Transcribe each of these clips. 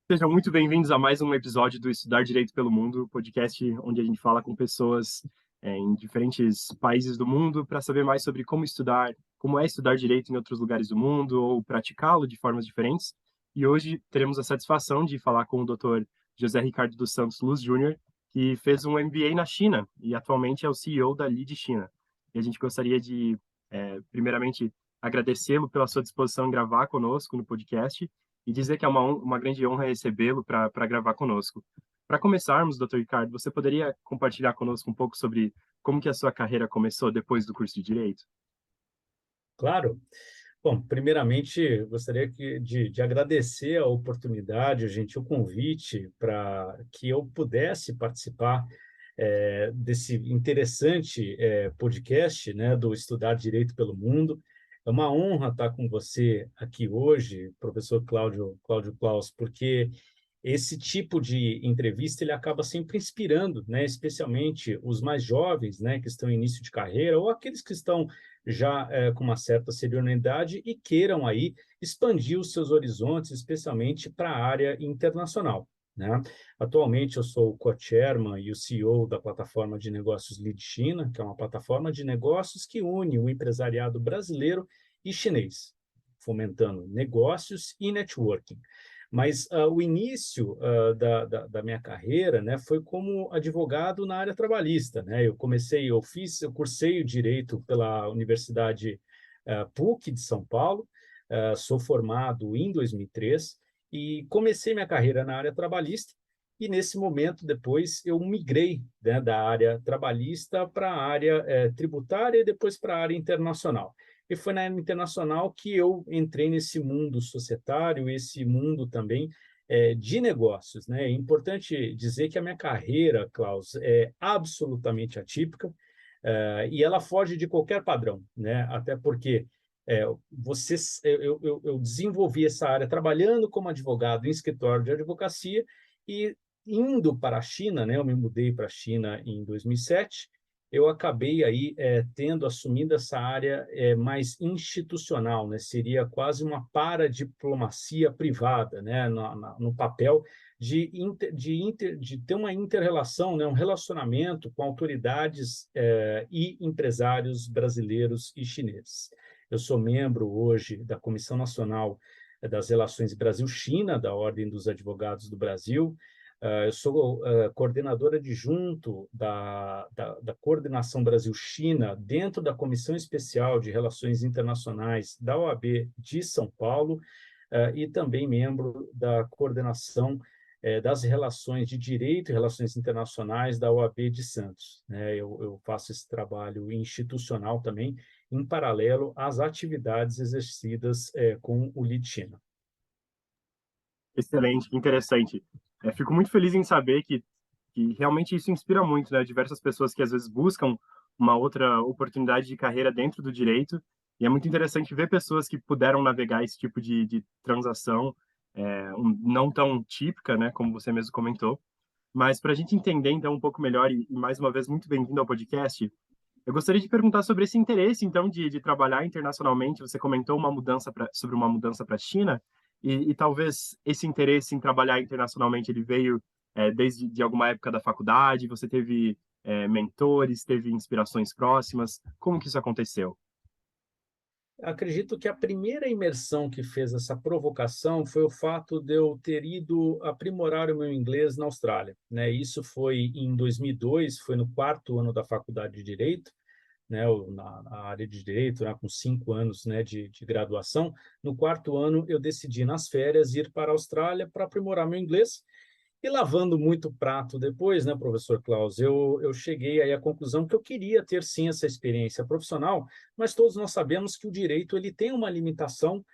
Sejam muito bem-vindos a mais um episódio do Estudar Direito pelo Mundo, podcast onde a gente fala com pessoas em diferentes países do mundo para saber mais sobre como estudar, como é estudar direito em outros lugares do mundo ou praticá-lo de formas diferentes. E hoje teremos a satisfação de falar com o Dr. José Ricardo dos Santos Luz Júnior, que fez um MBA na China e atualmente é o CEO da Lead China. E a gente gostaria de, primeiramente, agradecê-lo pela sua disposição em gravar conosco no podcast e dizer que é uma grande honra recebê-lo para gravar conosco. Para começarmos, Dr. Ricardo, você poderia compartilhar conosco um pouco sobre como que a sua carreira começou depois do curso de Direito? Claro. Bom, primeiramente, gostaria de agradecer a oportunidade, o gentil convite para que eu pudesse participar desse interessante podcast, né, do Estudar Direito pelo Mundo. É uma honra estar com você aqui hoje, professor Cláudio Claus, porque esse tipo de entrevista ele acaba sempre inspirando, né, especialmente os mais jovens, né, que estão em início de carreira ou aqueles que estão já com uma certa senioridade e queiram aí expandir os seus horizontes, especialmente para a área internacional, né? Atualmente eu sou o co-chairman e o CEO da plataforma de negócios Lead China, que é uma plataforma de negócios que une o empresariado brasileiro e chinês, fomentando negócios e networking. Mas o início da minha carreira, né, foi como advogado na área trabalhista, né? Eu cursei o direito pela Universidade PUC de São Paulo, sou formado em 2003 e comecei minha carreira na área trabalhista. E nesse momento, depois, eu migrei, né, da área trabalhista para a área tributária e depois para a área internacional. E foi na área internacional que eu entrei nesse mundo societário, esse mundo também de negócios, né? É importante dizer que a minha carreira, Klaus, é absolutamente atípica e ela foge de qualquer padrão, né? Até porque é, eu desenvolvi essa área trabalhando como advogado em escritório de advocacia e indo para a China, né? Eu me mudei para a China em 2007. Eu acabei aí tendo assumido essa área mais institucional, né? Seria quase uma paradiplomacia privada, né? No papel de ter uma inter-relação, né? Um relacionamento com autoridades e empresários brasileiros e chineses. Eu sou membro hoje da Comissão Nacional das Relações Brasil-China, da Ordem dos Advogados do Brasil. Eu sou coordenadora adjunto da Coordenação Brasil-China dentro da Comissão Especial de Relações Internacionais da OAB de São Paulo e também membro da coordenação das relações de direito e relações internacionais da OAB de Santos, né? Eu faço esse trabalho institucional também, em paralelo às atividades exercidas com o Lead China. Excelente, que interessante. Fico muito feliz em saber que realmente isso inspira muito, né? Diversas pessoas que às vezes buscam uma outra oportunidade de carreira dentro do direito, e é muito interessante ver pessoas que puderam navegar esse tipo de transação, não tão típica, né? Como você mesmo comentou. Mas para a gente entender então um pouco melhor, e mais uma vez muito bem-vindo ao podcast, eu gostaria de perguntar sobre esse interesse então de trabalhar internacionalmente. Você comentou sobre uma mudança para a China, e talvez esse interesse em trabalhar internacionalmente ele veio desde de alguma época da faculdade. Você teve mentores, teve inspirações próximas. Como que isso aconteceu? Acredito que a primeira imersão que fez essa provocação foi o fato de eu ter ido aprimorar o meu inglês na Austrália, né? Isso foi em 2002, foi no quarto ano da faculdade de Direito, né? Na área de Direito, né? Com 5 anos, né? De graduação. No quarto ano, eu decidi, nas férias, ir para a Austrália para aprimorar meu inglês. E lavando muito prato depois, né, professor Klaus, eu cheguei aí à conclusão que eu queria ter sim essa experiência profissional, mas todos nós sabemos que o direito ele tem uma limitação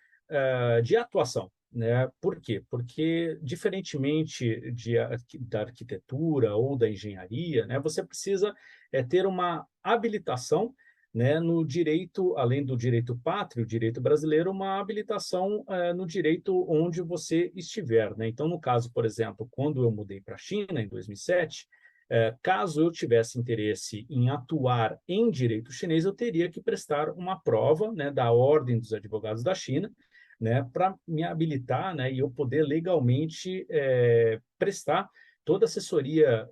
de atuação, né? Por quê? Porque, diferentemente da arquitetura ou da engenharia, né, você precisa ter uma habilitação, né, no direito, além do direito pátrio, o direito brasileiro, uma habilitação no direito onde você estiver, né? Então, no caso, por exemplo, quando eu mudei para a China, em 2007, caso eu tivesse interesse em atuar em direito chinês, eu teria que prestar uma prova, né, da Ordem dos Advogados da China, né, para me habilitar, né, e eu poder legalmente prestar toda a assessoria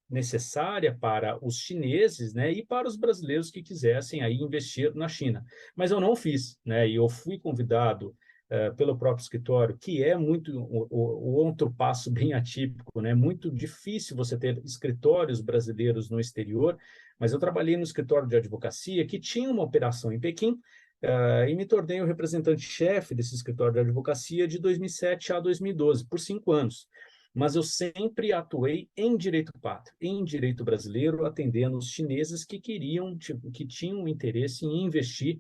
necessária para os chineses, né, e para os brasileiros que quisessem aí investir na China. Mas eu não fiz, né, e eu fui convidado pelo próprio escritório, que é muito o outro passo bem atípico, né? Muito difícil você ter escritórios brasileiros no exterior, mas eu trabalhei no escritório de advocacia que tinha uma operação em Pequim, e me tornei o representante-chefe desse escritório de advocacia de 2007 a 2012, por 5 anos. Mas eu sempre atuei em direito pátrio, em direito brasileiro, atendendo os chineses que queriam, que tinham interesse em investir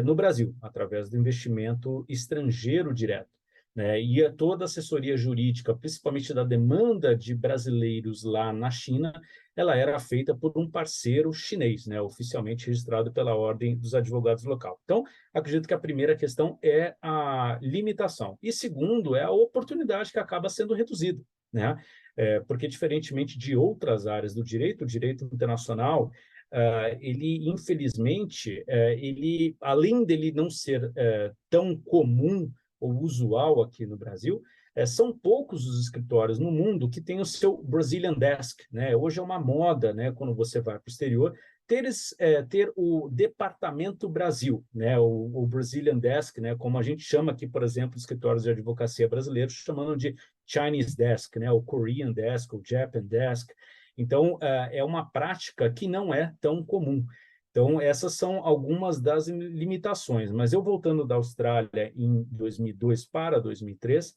no Brasil, através do investimento estrangeiro direto. Né? E toda a assessoria jurídica, principalmente da demanda de brasileiros lá na China, ela era feita por um parceiro chinês, né? Oficialmente registrado pela Ordem dos Advogados Local. Então, acredito que a primeira questão é a limitação. E segundo, é a oportunidade que acaba sendo reduzida. Né? Porque, diferentemente de outras áreas do direito, o direito internacional, ele, infelizmente, ele, além dele não ser tão comum ou usual aqui no Brasil, são poucos os escritórios no mundo que têm o seu Brazilian Desk, né? Hoje é uma moda, né, quando você vai para o exterior, ter o Departamento Brasil, né, o Brazilian Desk, né, como a gente chama aqui, por exemplo, escritórios de advocacia brasileiros, chamando de Chinese Desk, né, o Korean Desk, o Japan Desk. Então, é uma prática que não é tão comum. Então, essas são algumas das limitações. Mas eu, voltando da Austrália em 2002 para 2003,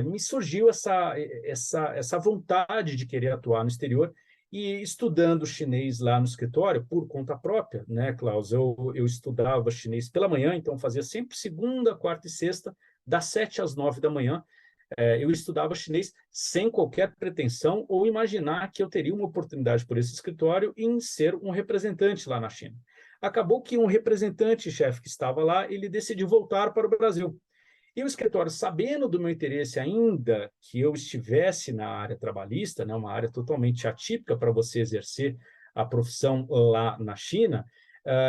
me surgiu essa vontade de querer atuar no exterior e estudando chinês lá no escritório, por conta própria, né, Klaus? Eu estudava chinês pela manhã, então fazia sempre segunda, quarta e sexta, das 7 às 9 da manhã, eu estudava chinês sem qualquer pretensão ou imaginar que eu teria uma oportunidade por esse escritório em ser um representante lá na China. Acabou que um representante-chefe que estava lá, ele decidiu voltar para o Brasil. E o escritório, sabendo do meu interesse ainda que eu estivesse na área trabalhista, né, uma área totalmente atípica para você exercer a profissão lá na China,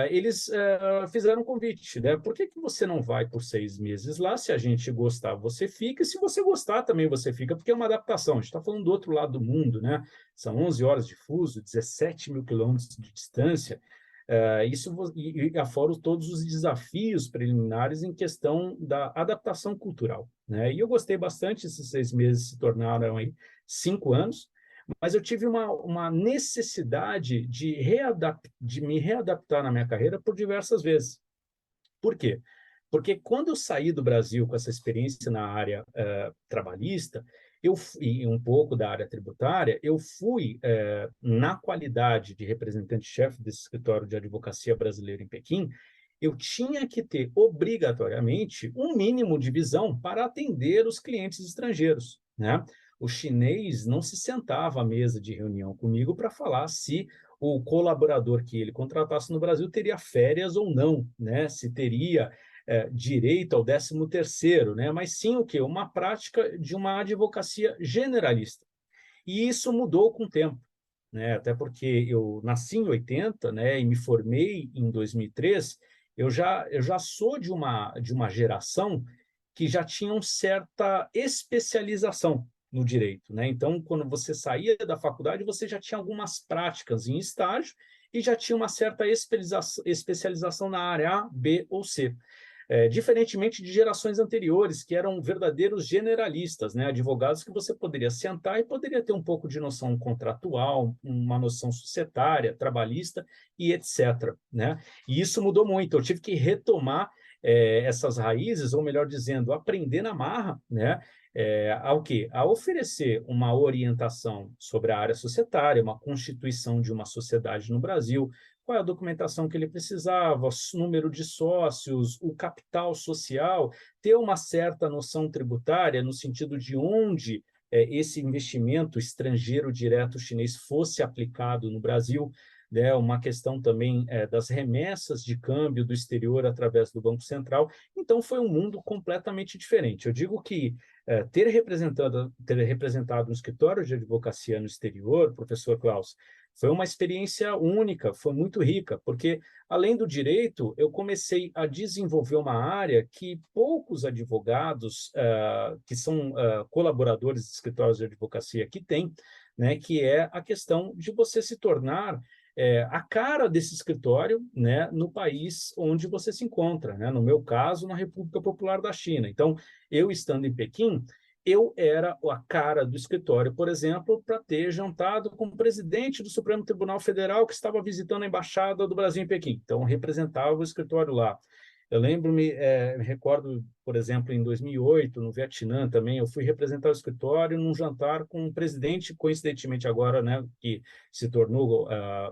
eles fizeram um convite, né? Por que você não vai por 6 meses lá? Se a gente gostar, você fica, e se você gostar, também você fica, porque é uma adaptação. A gente está falando do outro lado do mundo, né? São 11 horas de fuso, 17 mil quilômetros de distância. Isso e afora todos os desafios preliminares em questão da adaptação cultural, né? E eu gostei bastante, esses 6 meses se tornaram aí 5 anos, mas eu tive uma necessidade de me readaptar na minha carreira por diversas vezes. Por quê? Porque quando eu saí do Brasil com essa experiência na área trabalhista, e um pouco da área tributária, eu fui, na qualidade de representante-chefe desse escritório de advocacia brasileiro em Pequim, eu tinha que ter, obrigatoriamente, um mínimo de visão para atender os clientes estrangeiros, né? O chinês não se sentava à mesa de reunião comigo para falar se o colaborador que ele contratasse no Brasil teria férias ou não, né? Se teria direito ao 13º, né? Mas sim o quê? Uma prática de uma advocacia generalista. E isso mudou com o tempo, né? Até porque eu nasci em 80, né? E me formei em 2003, eu já sou de uma geração que já tinha certa especialização no direito, né? Então, quando você saía da faculdade, você já tinha algumas práticas em estágio e já tinha uma certa especialização na área A, B ou C. Diferentemente de gerações anteriores, que eram verdadeiros generalistas, né? Advogados que você poderia sentar e poderia ter um pouco de noção contratual, uma noção societária, trabalhista e etc. Né? E isso mudou muito. Eu tive que retomar essas raízes, ou melhor dizendo, aprender na marra, né? Ao quê? A oferecer uma orientação sobre a área societária, uma constituição de uma sociedade no Brasil, qual é a documentação que ele precisava, o número de sócios, o capital social, ter uma certa noção tributária no sentido de onde esse investimento estrangeiro direto chinês fosse aplicado no Brasil, né, uma questão também das remessas de câmbio do exterior através do Banco Central. Então, foi um mundo completamente diferente. Eu digo que ter representado um escritório de advocacia no exterior, professor Klaus, Foi uma experiência única, foi muito rica, porque, além do direito, eu comecei a desenvolver uma área que poucos advogados, que são colaboradores de escritórios de advocacia que têm, né, que é a questão de você se tornar a cara desse escritório, né, no país onde você se encontra, né? No meu caso, na República Popular da China. Então, eu estando em Pequim, eu era a cara do escritório, por exemplo, para ter jantado com o presidente do Supremo Tribunal Federal que estava visitando a Embaixada do Brasil em Pequim. Então, representava o escritório lá. Eu me recordo, por exemplo, em 2008, no Vietnã também, eu fui representar o escritório num jantar com um presidente, coincidentemente agora, né, que se tornou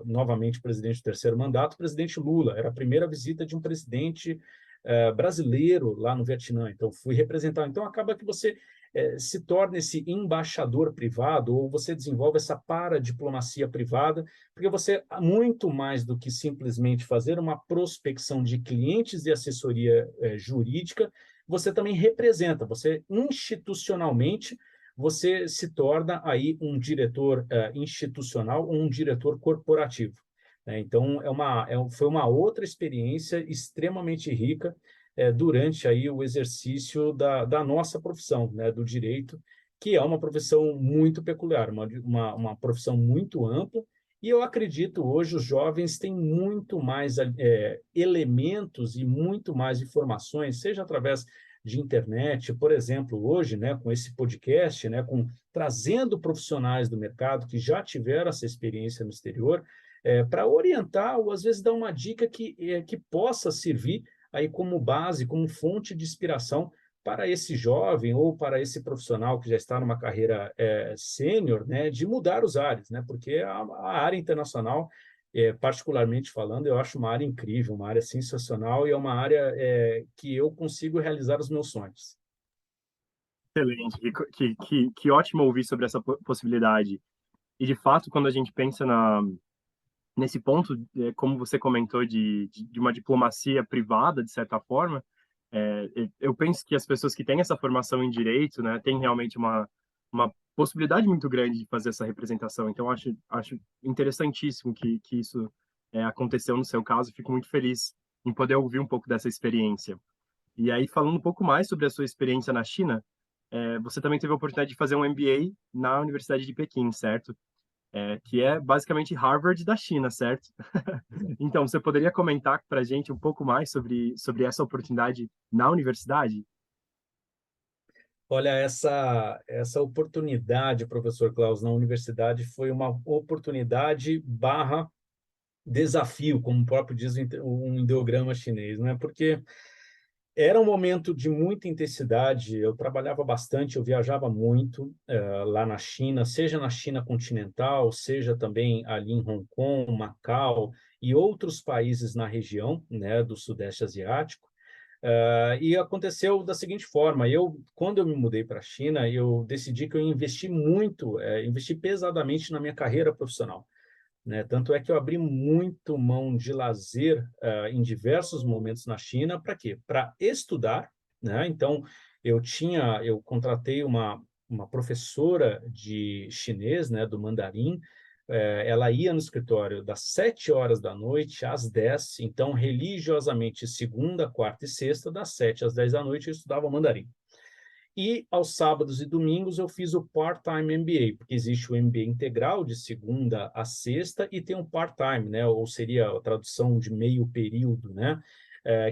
novamente presidente do terceiro mandato, o presidente Lula. Era a primeira visita de um presidente brasileiro lá no Vietnã. Então, fui representar. Então, acaba que você se torna esse embaixador privado, ou você desenvolve essa paradiplomacia privada, porque você, muito mais do que simplesmente fazer uma prospecção de clientes de assessoria jurídica, você também representa, você institucionalmente, você se torna aí um diretor institucional ou um diretor corporativo. Então, foi uma outra experiência extremamente rica durante aí o exercício da nossa profissão, né, do direito, que é uma profissão muito peculiar, uma profissão muito ampla, e eu acredito hoje os jovens têm muito mais elementos e muito mais informações, seja através de internet, por exemplo, hoje, né, com esse podcast, né, trazendo profissionais do mercado que já tiveram essa experiência no exterior, para orientar ou às vezes dar uma dica que possa servir aí como base, como fonte de inspiração para esse jovem ou para esse profissional que já está numa carreira sênior, né, de mudar os ares, né, porque a área internacional, particularmente falando, eu acho uma área incrível, uma área sensacional e é uma área que eu consigo realizar os meus sonhos. Excelente, que ótimo ouvir sobre essa possibilidade. E, de fato, quando a gente pensa nesse ponto, como você comentou, de uma diplomacia privada, de certa forma, eu penso que as pessoas que têm essa formação em direito, né, têm realmente uma possibilidade muito grande de fazer essa representação. Então, acho interessantíssimo que isso aconteceu no seu caso. Fico muito feliz em poder ouvir um pouco dessa experiência. E aí, falando um pouco mais sobre a sua experiência na China, você também teve a oportunidade de fazer um MBA na Universidade de Pequim, certo? Que é basicamente Harvard da China, certo? Então, você poderia comentar para a gente um pouco mais sobre essa oportunidade na universidade? Olha, essa oportunidade, professor Klaus, na universidade foi uma oportunidade barra desafio, como o próprio diz um ideograma chinês, né? Porque era um momento de muita intensidade, eu trabalhava bastante, eu viajava muito lá na China, seja na China continental, seja também ali em Hong Kong, Macau e outros países na região, né, do Sudeste Asiático. E aconteceu da seguinte forma: quando eu me mudei para a China, eu decidi que eu investi muito, investi pesadamente na minha carreira profissional, né? Tanto é que eu abri muito mão de lazer em diversos momentos na China. Para quê? Para estudar, né? Então, eu contratei uma professora de chinês, né, do mandarim. Ela ia no escritório das 7 horas da noite às 10. Então, religiosamente, segunda, quarta e sexta, das 7 às 10 da noite, eu estudava mandarim. E aos sábados e domingos eu fiz o part-time MBA, porque existe o MBA integral de segunda a sexta e tem um part-time, né? Ou seria a tradução de meio período, né?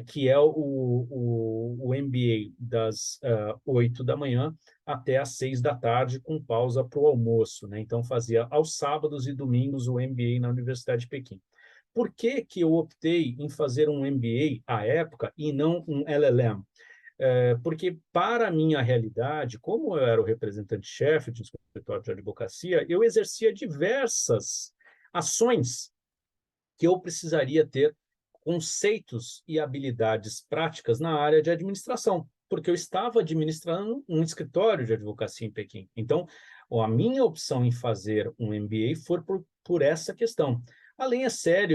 Que é o MBA das 8 da manhã até às 6 da tarde, com pausa para o almoço, né? Então fazia aos sábados e domingos o MBA na Universidade de Pequim. Por que que eu optei em fazer um MBA à época e não um LLM? Porque, para a minha realidade, como eu era o representante-chefe de um escritório de advocacia, eu exercia diversas ações que eu precisaria ter conceitos e habilidades práticas na área de administração, porque eu estava administrando um escritório de advocacia em Pequim. Então, a minha opção em fazer um MBA foi por essa questão. Além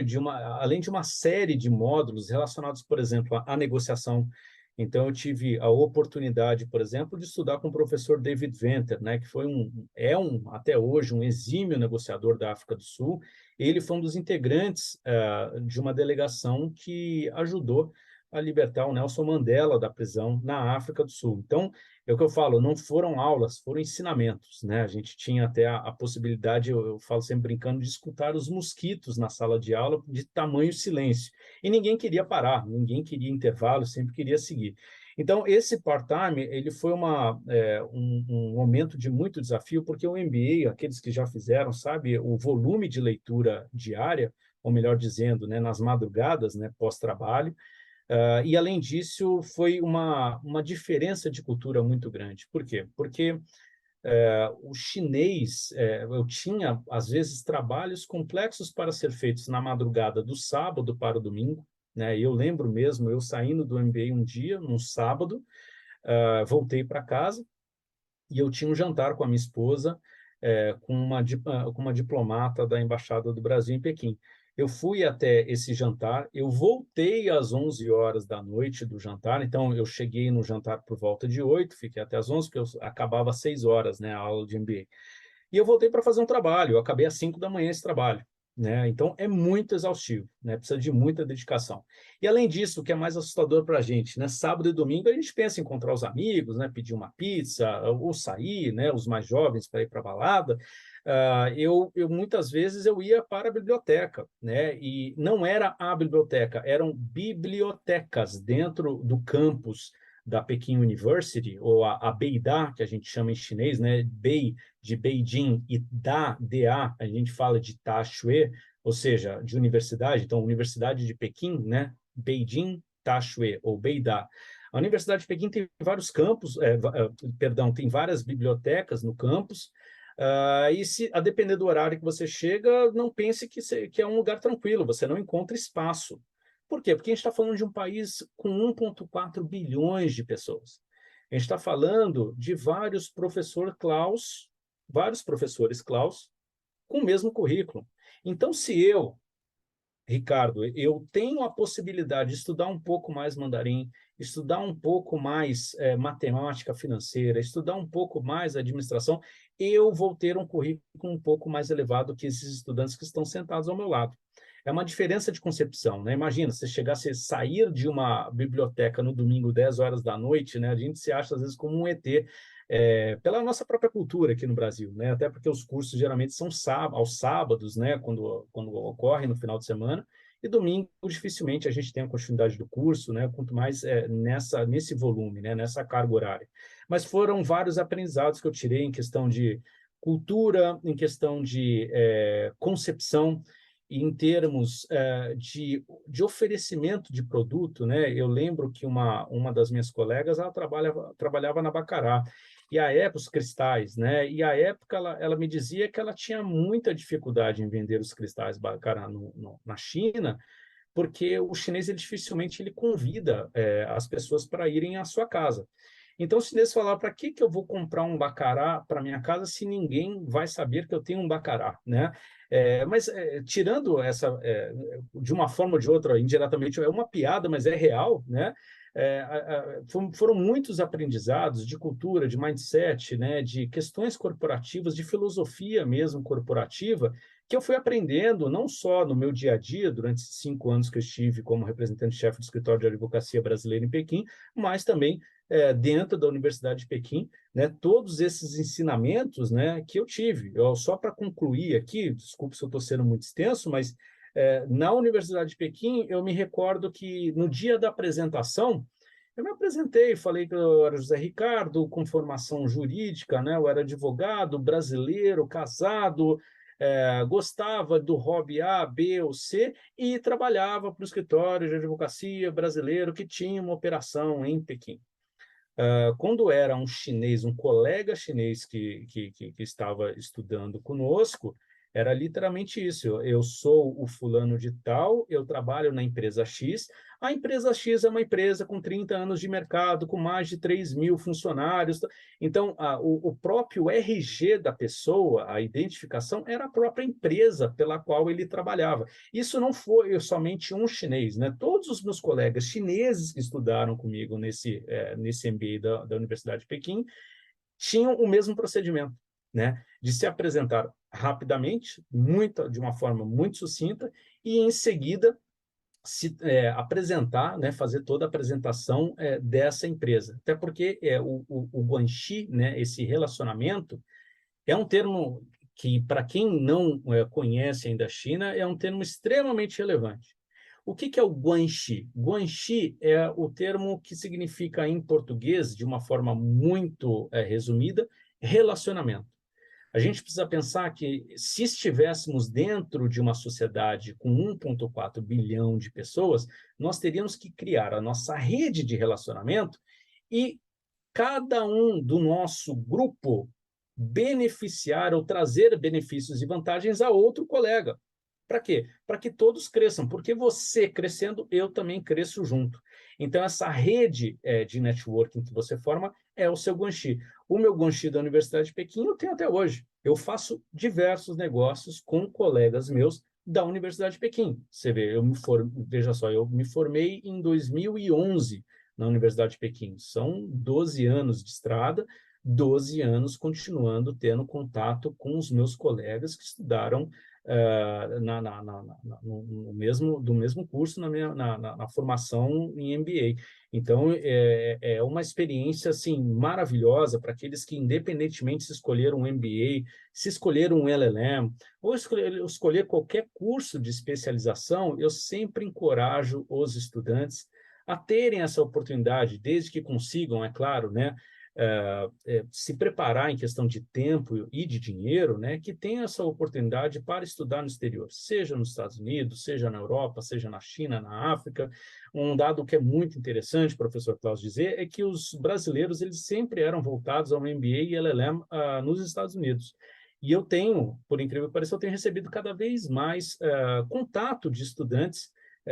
de uma série de módulos relacionados, por exemplo, à negociação. Então, eu tive a oportunidade, por exemplo, de estudar com o professor David Venter, né, que até hoje, um exímio negociador da África do Sul. Ele foi um dos integrantes de uma delegação que ajudou a libertar o Nelson Mandela da prisão na África do Sul. Então, é o que eu falo, não foram aulas, foram ensinamentos, né? A gente tinha até a possibilidade, eu falo sempre brincando, de escutar os mosquitos na sala de aula de tamanho silêncio. E ninguém queria parar, ninguém queria intervalo, sempre queria seguir. Então, esse part-time, ele foi um momento de muito desafio, porque o MBA, aqueles que já fizeram, sabe, o volume de leitura diária, ou melhor dizendo, né, nas madrugadas, né, pós-trabalho, e, além disso, foi uma diferença de cultura muito grande. Por quê? Porque o chinês, eu tinha, às vezes, trabalhos complexos para ser feitos na madrugada do sábado para o domingo, né? Eu lembro mesmo, eu saindo do MBA um dia, num sábado, voltei para casa e eu tinha um jantar com a minha esposa, com uma diplomata da Embaixada do Brasil em Pequim. Eu fui até esse jantar, eu voltei às 11 horas da noite do jantar, então eu cheguei no jantar por volta de 8, fiquei até às 11, porque eu acabava às 6 horas, né, a aula de MBA. E eu voltei para fazer um trabalho, eu acabei às 5 da manhã esse trabalho, né? Então é muito exaustivo, né? Precisa de muita dedicação. E, além disso, o que é mais assustador para a gente, né? Sábado e domingo a gente pensa em encontrar os amigos, né? Pedir uma pizza ou sair, né? Os mais jovens para ir para a balada. Eu muitas vezes eu ia para a biblioteca, né? E não era a biblioteca, eram bibliotecas dentro do campus da Peking University, ou a Beida, que a gente chama em chinês, né? Bei de Beijing, e DA, a gente fala de Taxue, ou seja, de universidade. Então, Universidade de Pequim, né? Beijing Taxue, ou Beida. A Universidade de Pequim tem vários campos, perdão, tem várias bibliotecas no campus. E, se a depender do horário que você chega, não pense que é um lugar tranquilo, você não encontra espaço. Por quê? Porque a gente está falando de um país com 1,4 bilhões de pessoas. A gente está falando de vários professores Klaus, com o mesmo currículo. Então, se eu, Ricardo, eu tenho a possibilidade de estudar um pouco mais mandarim, estudar um pouco mais matemática financeira, estudar um pouco mais administração, eu vou ter um currículo um pouco mais elevado que esses estudantes que estão sentados ao meu lado. É uma diferença de concepção, né? Imagina, você chegasse a sair de uma biblioteca no domingo, 10 horas da noite, né? A gente se acha, às vezes, como um ET, pela nossa própria cultura aqui no Brasil, né? Até porque os cursos geralmente são aos sábados, né? Quando ocorre no final de semana, e domingo dificilmente a gente tem a continuidade do curso, né? Quanto mais nesse volume, né? Nessa carga horária. Mas foram vários aprendizados que eu tirei em questão de cultura, em questão de concepção, em termos de oferecimento de produto, né? Eu lembro que uma das minhas colegas, ela trabalhava na Bacará, e a época, os cristais, né? E a época ela me dizia que ela tinha muita dificuldade em vender os cristais Bacará na China, porque o chinês ele dificilmente ele convida as pessoas para irem à sua casa. Então, o chinês falava, para que eu vou comprar um bacará para minha casa se ninguém vai saber que eu tenho um bacará, né? Mas, tirando de uma forma ou de outra, indiretamente, é uma piada, mas é real, né? Foram muitos aprendizados de cultura, de mindset, né? De questões corporativas, de filosofia mesmo corporativa, que eu fui aprendendo não só no meu dia a dia, durante esses 5 anos que eu estive como representante-chefe do escritório de advocacia brasileiro em Pequim, mas também dentro da Universidade de Pequim, né, todos esses ensinamentos, né, que eu tive. Só para concluir aqui, desculpe se eu estou sendo muito extenso, mas na Universidade de Pequim, eu me recordo que no dia da apresentação, eu me apresentei, falei que eu era José Ricardo, com formação jurídica, né? Eu era advogado brasileiro, casado, gostava do hobby A, B ou C e trabalhava para o escritório de advocacia brasileiro que tinha uma operação em Pequim. Quando era um chinês, um colega chinês que estava estudando conosco, era literalmente isso. Eu sou o fulano de tal, eu trabalho na empresa X, A empresa X é uma empresa com 30 anos de mercado, com mais de 3.000 funcionários. Então, o próprio RG da pessoa, a identificação, era a própria empresa pela qual ele trabalhava. Isso não foi somente um chinês, né? Todos os meus colegas chineses que estudaram comigo nesse MBA da Universidade de Pequim tinham o mesmo procedimento, né? De se apresentar rapidamente, de uma forma muito sucinta, e em seguida apresentar, né, fazer toda a apresentação dessa empresa. Até porque o guanxi, né, esse relacionamento, é um termo que, para quem não conhece ainda a China, é um termo extremamente relevante. O que é o guanxi? Guanxi é o termo que significa, em português, de uma forma muito resumida, relacionamento. A gente precisa pensar que, se estivéssemos dentro de uma sociedade com 1,4 bilhão de pessoas, nós teríamos que criar a nossa rede de relacionamento e cada um do nosso grupo beneficiar ou trazer benefícios e vantagens a outro colega. Para quê? Para que todos cresçam, porque você crescendo, eu também cresço junto. Então, essa rede de networking que você forma é o seu guanxi. O meu guanxi da Universidade de Pequim eu tenho até hoje. Eu faço diversos negócios com colegas meus da Universidade de Pequim. Você vê, veja só, eu me formei em 2011 na Universidade de Pequim. São 12 anos de estrada, 12 anos continuando tendo contato com os meus colegas que estudaram do mesmo curso na formação em MBA. Então, é uma experiência assim, maravilhosa para aqueles que, independentemente se escolheram um MBA, se escolheram um LLM, ou escolher qualquer curso de especialização, eu sempre encorajo os estudantes a terem essa oportunidade, desde que consigam, é claro, né, se preparar em questão de tempo e de dinheiro, né, que tenha essa oportunidade para estudar no exterior, seja nos Estados Unidos, seja na Europa, seja na China, na África. Um dado que é muito interessante, professor Klaus, dizer, é que os brasileiros eles sempre eram voltados ao MBA e LLM nos Estados Unidos. E eu tenho, por incrível que pareça, eu tenho recebido cada vez mais contato de estudantes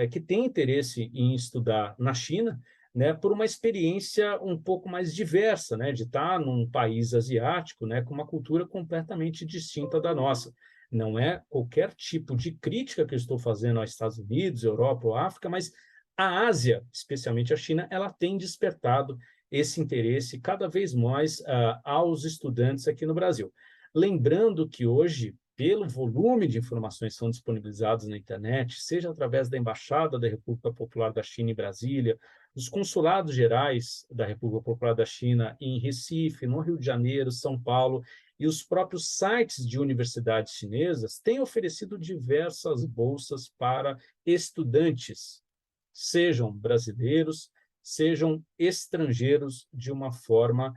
que têm interesse em estudar na China, né, por uma experiência um pouco mais diversa, né, de estar num país asiático, né, com uma cultura completamente distinta da nossa. Não é qualquer tipo de crítica que eu estou fazendo aos Estados Unidos, Europa ou África, mas a Ásia, especialmente a China, ela tem despertado esse interesse cada vez mais aos estudantes aqui no Brasil. Lembrando que hoje, pelo volume de informações que são disponibilizadas na internet, seja através da Embaixada da República Popular da China em Brasília, dos consulados gerais da República Popular da China em Recife, no Rio de Janeiro, São Paulo, e os próprios sites de universidades chinesas têm oferecido diversas bolsas para estudantes, sejam brasileiros, sejam estrangeiros de uma forma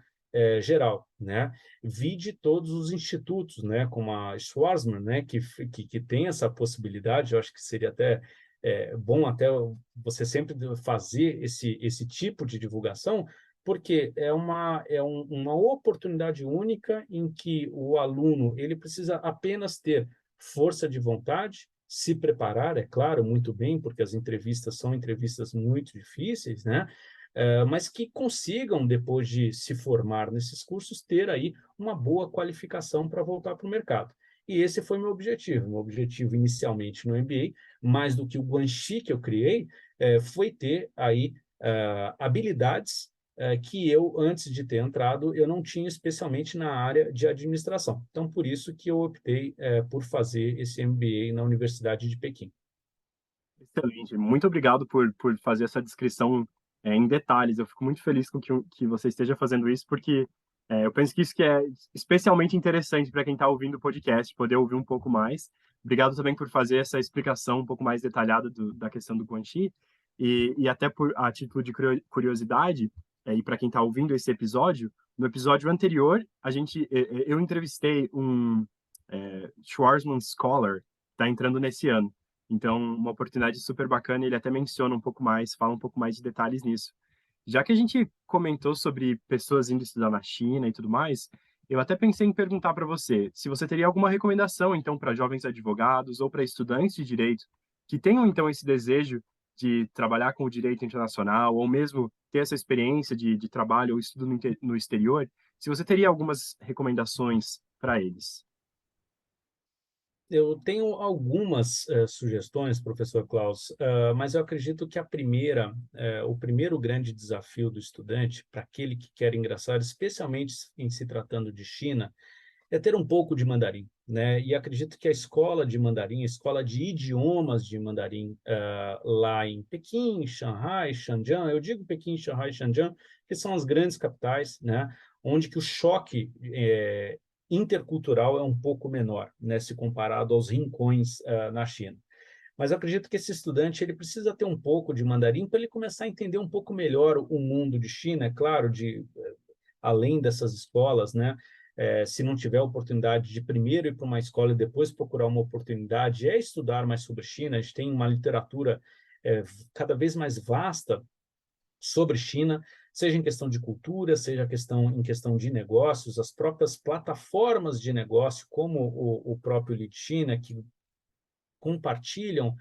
geral, né? Vide todos os institutos, né, como a Schwarzman, né, que tem essa possibilidade. Eu acho que seria até bom até você sempre fazer esse tipo de divulgação, porque uma oportunidade única em que o aluno ele precisa apenas ter força de vontade, se preparar, é claro, muito bem, porque as entrevistas são entrevistas muito difíceis, né? Mas que consigam, depois de se formar nesses cursos, ter aí uma boa qualificação para voltar para o mercado. E esse foi meu objetivo. Meu objetivo inicialmente no MBA, mais do que o guanxi que eu criei, foi ter aí habilidades que eu, antes de ter entrado, eu não tinha, especialmente na área de administração. Então, por isso que eu optei por fazer esse MBA na Universidade de Pequim. Excelente. Muito obrigado por fazer essa descrição em detalhes. Eu fico muito feliz com que você esteja fazendo isso, porque eu penso que isso que é especialmente interessante para quem está ouvindo o podcast, poder ouvir um pouco mais. Obrigado também por fazer essa explicação um pouco mais detalhada da questão do Guanxi. E até a título de curiosidade, e para quem está ouvindo esse episódio, no episódio anterior, eu entrevistei um Schwarzman Scholar, está entrando nesse ano. Então, uma oportunidade super bacana, ele até menciona um pouco mais, fala um pouco mais de detalhes nisso. Já que a gente comentou sobre pessoas indo estudar na China e tudo mais, eu até pensei em perguntar para você se você teria alguma recomendação, então, para jovens advogados ou para estudantes de direito que tenham, então, esse desejo de trabalhar com o direito internacional, ou mesmo ter essa experiência de trabalho ou estudo no exterior, se você teria algumas recomendações para eles. Eu tenho algumas sugestões, professor Klaus, mas eu acredito que o primeiro grande desafio do estudante, para aquele que quer ingressar, especialmente em se tratando de China, é ter um pouco de mandarim, né? E acredito que a escola de mandarim, a escola de idiomas de mandarim, lá em Pequim, Xangai, Shenzhen, eu digo Pequim, Xangai, Shenzhen, que são as grandes capitais, né? Onde que o choque intercultural é um pouco menor, né? Se comparado aos rincões na China. Mas eu acredito que esse estudante ele precisa ter um pouco de mandarim para ele começar a entender um pouco melhor o mundo de China, é claro, além dessas escolas, né? Se não tiver oportunidade de primeiro ir para uma escola e depois procurar uma oportunidade, é estudar mais sobre China. A gente tem uma literatura cada vez mais vasta sobre China, seja em questão de cultura, seja em questão de negócios, as próprias plataformas de negócio, como o próprio Lead China, que compartilham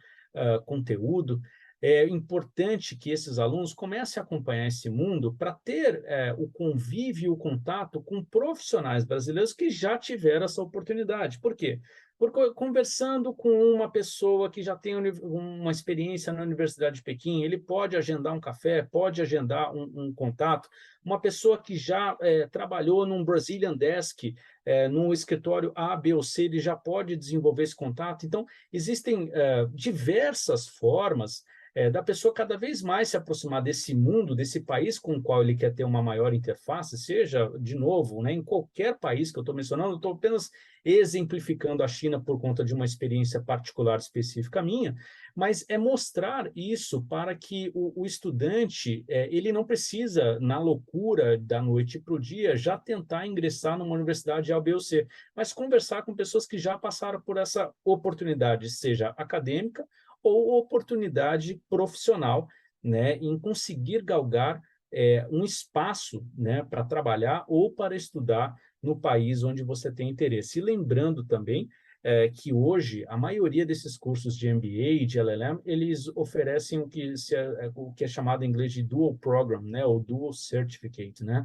conteúdo. É importante que esses alunos comecem a acompanhar esse mundo para ter o convívio, o contato com profissionais brasileiros que já tiveram essa oportunidade. Por quê? Porque conversando com uma pessoa que já tem uma experiência na Universidade de Pequim, ele pode agendar um café, pode agendar um contato. Uma pessoa que já trabalhou num Brazilian Desk, num escritório A, B ou C, ele já pode desenvolver esse contato. Então, existem diversas formas da pessoa cada vez mais se aproximar desse mundo, desse país com o qual ele quer ter uma maior interface, seja, de novo, né, em qualquer país que eu estou mencionando, eu estou apenas exemplificando a China por conta de uma experiência particular específica minha, mas é mostrar isso para que o estudante, ele não precisa, na loucura da noite para o dia, já tentar ingressar numa universidade A, B ou C, mas conversar com pessoas que já passaram por essa oportunidade, seja acadêmica ou oportunidade profissional, né, em conseguir galgar um espaço, né, para trabalhar ou para estudar no país onde você tem interesse. E lembrando também que hoje a maioria desses cursos de MBA e de LLM, eles oferecem o que é chamado em inglês de dual program, né, ou dual certificate, né?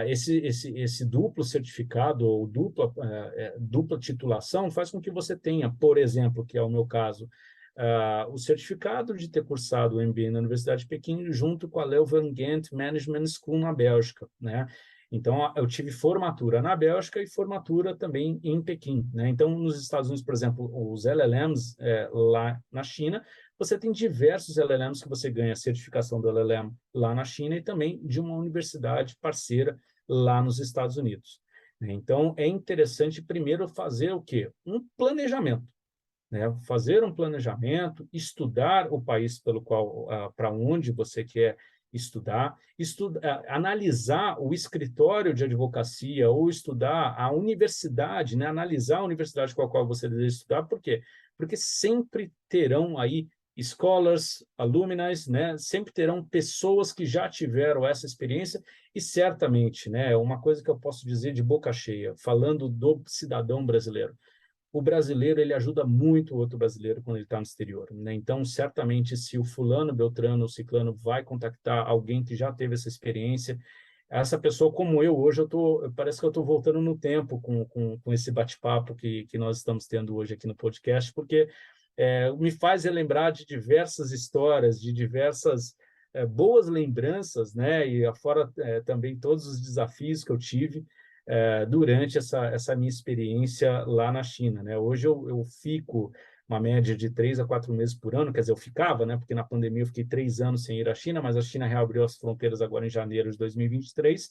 Esse duplo certificado ou dupla titulação faz com que você tenha, por exemplo, que é o meu caso, o certificado de ter cursado o MBA na Universidade de Pequim junto com a Leuven-Ghent Management School na Bélgica, né? Então, eu tive formatura na Bélgica e formatura também em Pequim, né? Então, nos Estados Unidos, por exemplo, os LLMs lá na China, você tem diversos LLMs que você ganha certificação do LLM lá na China e também de uma universidade parceira lá nos Estados Unidos. Então, é interessante primeiro fazer o quê? Um planejamento, né? Fazer um planejamento, estudar o país pelo qual, para onde você quer estudar, analisar o escritório de advocacia ou estudar a universidade, né? Analisar a universidade com a qual você deseja estudar, por quê? Porque sempre terão aí scholars, alumni, né? Sempre terão pessoas que já tiveram essa experiência e certamente, né? Uma coisa que eu posso dizer de boca cheia, falando do cidadão brasileiro, o brasileiro ele ajuda muito o outro brasileiro quando ele está no exterior, né? Então, certamente, se o fulano, beltrano, o ciclano vai contactar alguém que já teve essa experiência, essa pessoa, como eu, hoje, parece que eu estou voltando no tempo com esse bate-papo que nós estamos tendo hoje aqui no podcast, porque me faz relembrar de diversas histórias, de diversas boas lembranças, né? E fora também todos os desafios que eu tive durante essa minha experiência lá na China, né? Hoje eu fico uma média de 3 a 4 meses por ano, quer dizer, eu ficava, né? Porque na pandemia eu fiquei 3 anos sem ir à China, mas a China reabriu as fronteiras agora em janeiro de 2023,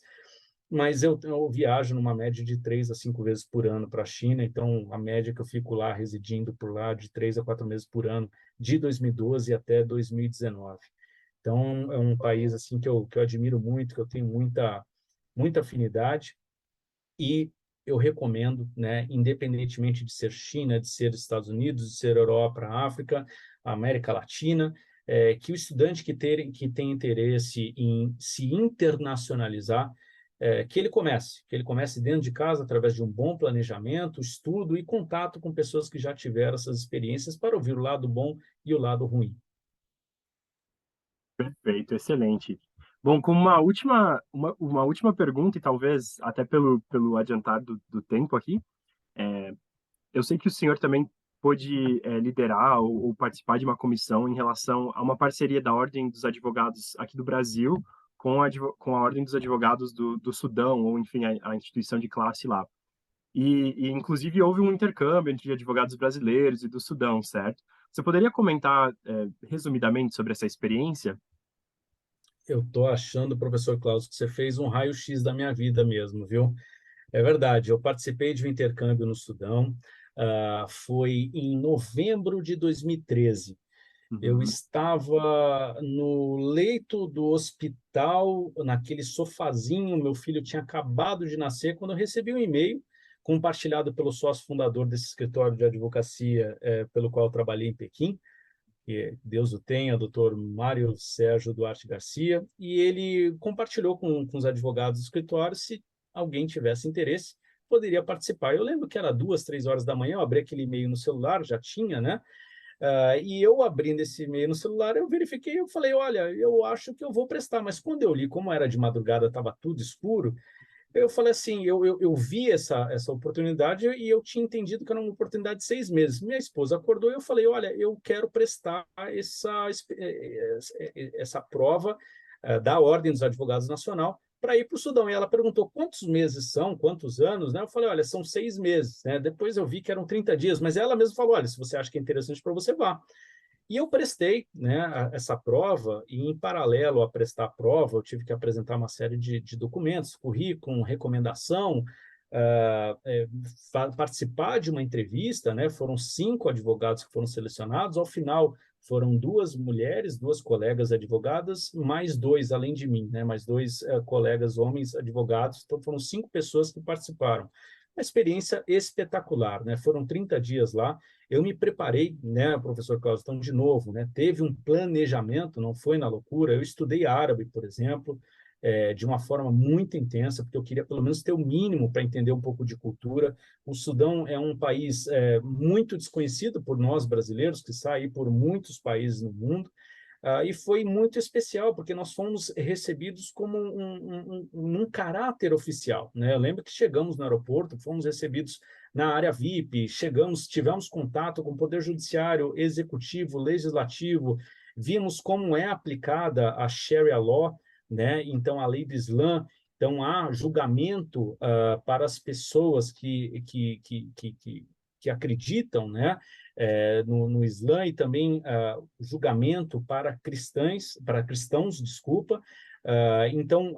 mas eu viajo numa média de 3 a 5 vezes por ano para a China, então a média que eu fico lá, residindo por lá, de 3 a 4 meses por ano, de 2012 até 2019. Então, é um país assim que eu admiro muito, que eu tenho muita afinidade, e eu recomendo, né, independentemente de ser China, de ser Estados Unidos, de ser Europa, África, América Latina, que o estudante que tem interesse em se internacionalizar, que ele comece dentro de casa através de um bom planejamento, estudo e contato com pessoas que já tiveram essas experiências para ouvir o lado bom e o lado ruim. Perfeito, excelente. Bom, como uma última pergunta, e talvez até pelo adiantar do tempo aqui, eu sei que o senhor também pôde liderar ou participar de uma comissão em relação a uma parceria da Ordem dos Advogados aqui do Brasil com a Ordem dos Advogados do Sudão, ou enfim, a instituição de classe lá. Inclusive, houve um intercâmbio entre advogados brasileiros e do Sudão, certo? Você poderia comentar, resumidamente sobre essa experiência? Eu estou achando, professor Klaus, que você fez um raio-x da minha vida mesmo, viu? É verdade, eu participei de um intercâmbio no Sudão, foi em novembro de 2013. Eu Uhum. estava no leito do hospital, naquele sofazinho, meu filho tinha acabado de nascer, quando eu recebi um e-mail compartilhado pelo sócio fundador desse escritório de advocacia, pelo qual eu trabalhei em Pequim, que Deus o tenha, doutor Mário Sérgio Duarte Garcia, e ele compartilhou com os advogados do escritório se alguém tivesse interesse, poderia participar. Eu lembro que era 2, 3 horas da manhã, eu abri aquele e-mail no celular, já tinha, né? E eu abrindo esse e-mail no celular, eu verifiquei, eu falei, olha, eu acho que eu vou prestar, mas quando eu li, como era de madrugada, estava tudo escuro, eu falei assim, eu vi essa oportunidade e eu tinha entendido que era uma oportunidade de 6 meses. Minha esposa acordou e eu falei, olha, eu quero prestar essa prova da Ordem dos Advogados Nacional para ir para o Sudão. E ela perguntou quantos meses são, quantos anos, né? Eu falei, olha, são 6 meses, né? Depois eu vi que eram 30 dias, mas ela mesma falou, olha, se você acha que é interessante para você, vá. E eu prestei, né, essa prova, e em paralelo a prestar a prova, eu tive que apresentar uma série de documentos, currículo, recomendação, participar de uma entrevista, né? Foram 5 advogados que foram selecionados, ao final foram 2 mulheres, 2 colegas advogadas, mais 2 além de mim, né? Mais 2 colegas homens advogados, então foram 5 pessoas que participaram. Uma experiência espetacular, né? Foram 30 dias lá, eu me preparei, né, professor Carlos, então, de novo, né, teve um planejamento, não foi na loucura. Eu estudei árabe, por exemplo, de uma forma muito intensa, porque eu queria pelo menos ter o mínimo para entender um pouco de cultura. O Sudão é um país muito desconhecido por nós brasileiros, que sai por muitos países no mundo, e foi muito especial, porque nós fomos recebidos como um caráter oficial, né? Eu lembro que chegamos no aeroporto, fomos recebidos na área VIP, tivemos contato com o Poder Judiciário, Executivo, Legislativo, vimos como é aplicada a Sharia Law, né? Então, a lei do Islã. Então, há julgamento para as pessoas que acreditam, né? No Islã, e também julgamento para cristãos, desculpa. Então,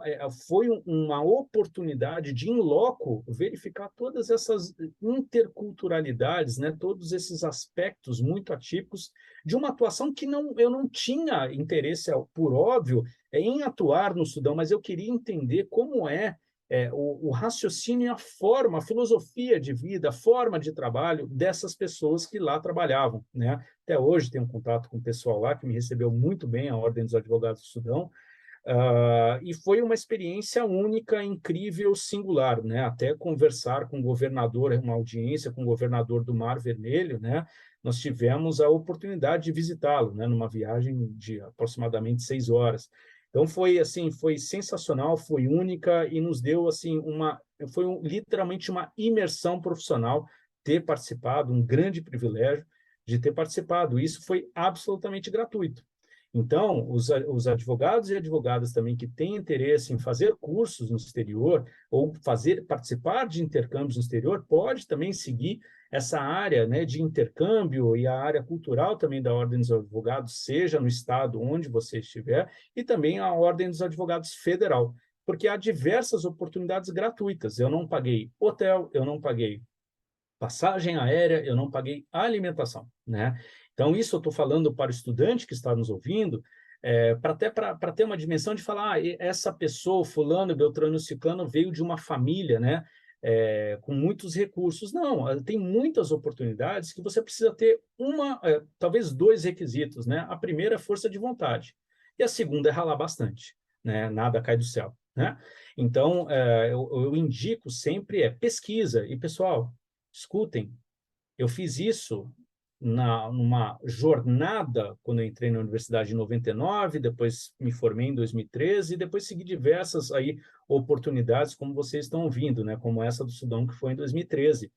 foi uma oportunidade de, in loco, verificar todas essas interculturalidades, né, todos esses aspectos muito atípicos de uma atuação que eu não tinha interesse, por óbvio, em atuar no Sudão, mas eu queria entender como o raciocínio e a forma, a filosofia de vida, a forma de trabalho dessas pessoas que lá trabalhavam, né? Até hoje tenho um contato com o pessoal lá que me recebeu muito bem, a Ordem dos Advogados do Sudão, e foi uma experiência única, incrível, singular, né? Até conversar com o governador, uma audiência com o governador do Mar Vermelho, né? Nós tivemos a oportunidade de visitá-lo, né? Numa viagem de aproximadamente 6 horas. Então foi assim, foi sensacional, foi única e nos deu assim literalmente uma imersão profissional ter participado, um grande privilégio de ter participado. Isso foi absolutamente gratuito. Então, os advogados e advogadas também que têm interesse em fazer cursos no exterior ou participar de intercâmbios no exterior, pode também seguir essa área, né, de intercâmbio e a área cultural também da Ordem dos Advogados, seja no estado onde você estiver, e também a Ordem dos Advogados Federal, porque há diversas oportunidades gratuitas. Eu não paguei hotel, eu não paguei passagem aérea, eu não paguei alimentação, né? Então, isso eu estou falando para o estudante que está nos ouvindo, para ter uma dimensão de falar, essa pessoa, fulano, beltrano, ciclano, veio de uma família, né? Com muitos recursos. Não, tem muitas oportunidades que você precisa ter talvez 2 requisitos, né? A primeira é força de vontade, e a segunda é ralar bastante, né? Nada cai do céu, né? Então, eu indico sempre pesquisa. E, pessoal, escutem, eu fiz isso numa jornada, quando eu entrei na universidade em 99, depois me formei em 2013, e depois segui diversas aí oportunidades, como vocês estão ouvindo, né? Como essa do Sudão, que foi em 2013.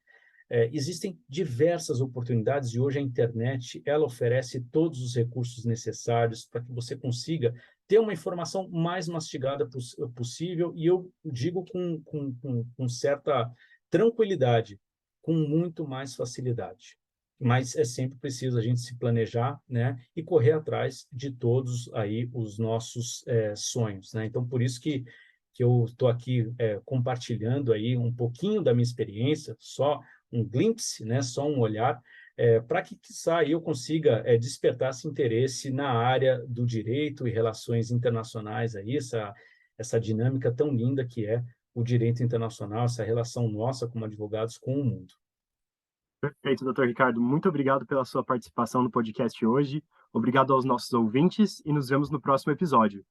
Existem diversas oportunidades e hoje a internet ela oferece todos os recursos necessários para que você consiga ter uma informação mais mastigada possível, e eu digo com certa tranquilidade, com muito mais facilidade. Mas é sempre preciso a gente se planejar, né, e correr atrás de todos aí os nossos sonhos, né? Então, por isso que eu estou aqui compartilhando aí um pouquinho da minha experiência, só um glimpse, né, só um olhar, para que, quiçá, eu consiga despertar esse interesse na área do direito e relações internacionais, aí, essa dinâmica tão linda que é o direito internacional, essa relação nossa como advogados com o mundo. Perfeito, doutor Ricardo. Muito obrigado pela sua participação no podcast hoje. Obrigado aos nossos ouvintes e nos vemos no próximo episódio.